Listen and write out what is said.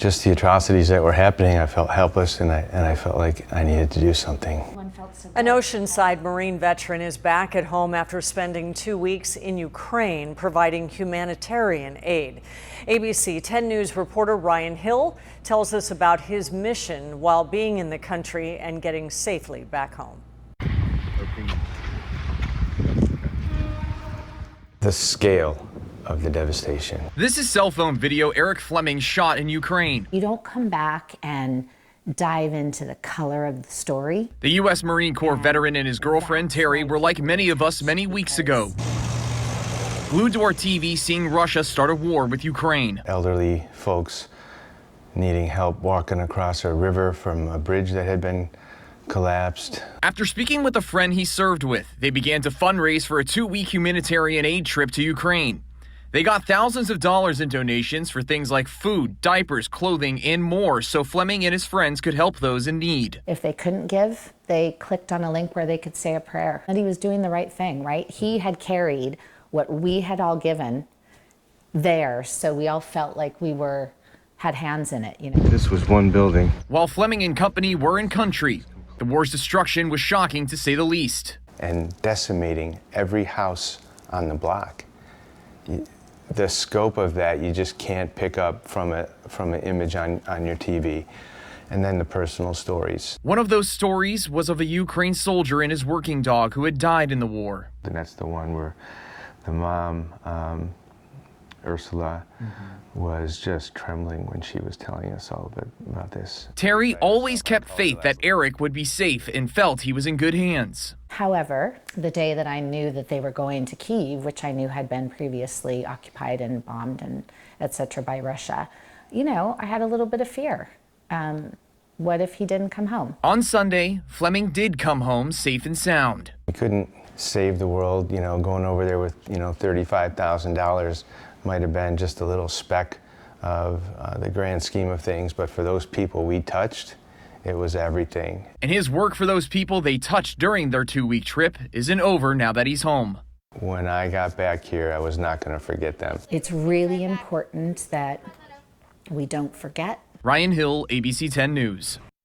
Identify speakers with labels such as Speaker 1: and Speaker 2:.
Speaker 1: just the atrocities that were happening, I felt helpless, and I felt like I needed to do something.
Speaker 2: An Oceanside Marine veteran is back at home after spending 2 weeks in Ukraine providing humanitarian aid. ABC 10 News reporter Ryan Hill tells us about his mission while being in the country and getting safely back home.
Speaker 1: The scale of the devastation.
Speaker 3: This is cell phone video Eric Fleming shot in Ukraine.
Speaker 4: You don't come back and dive into the color of the story.
Speaker 3: The U.S. Marine Corps veteran and his girlfriend Terry were like many of us many weeks ago, glued to our TV seeing Russia start a war with Ukraine.
Speaker 1: Elderly folks needing help walking across a river from a bridge that had been collapsed.
Speaker 3: After speaking with a friend he served with, they began to fundraise for a 2-week humanitarian aid trip to Ukraine. They got thousands of dollars in donations for things like food, diapers, clothing, and more, so Fleming and his friends could help those in need.
Speaker 4: If they couldn't give, they clicked on a link where they could say a prayer. And he was doing the right thing, right? He had carried what we had all given there, so we all felt like we had hands in it, you know.
Speaker 1: This was one building.
Speaker 3: While Fleming and company were in country, the war's destruction was shocking to say the least.
Speaker 1: And decimating every house on the block. The scope of that you just can't pick up from an image on your TV. And then the personal stories.
Speaker 3: One of those stories was of a Ukraine soldier and his working dog who had died in the war.
Speaker 1: And that's the one where the mom, Ursula, was just trembling when she was telling us all about this.
Speaker 3: Terry always kept faith that Eric would be safe and felt he was in good hands.
Speaker 4: However, the day that I knew that they were going to Kyiv, which I knew had been previously occupied and bombed and etc. by Russia, you know, I had a little bit of fear. What if he didn't come home?
Speaker 3: On Sunday, Fleming did come home safe and sound.
Speaker 1: We couldn't save the world, you know, going over there with, you know, $35,000 might have been just a little speck of the grand scheme of things, but for those people we touched, it was everything.
Speaker 3: And his work for those people they touched during their 2-week trip isn't over now that he's home.
Speaker 1: When I got back here, I was not going to forget them.
Speaker 4: It's really important that we don't forget.
Speaker 3: Ryan Hill, ABC 10 News.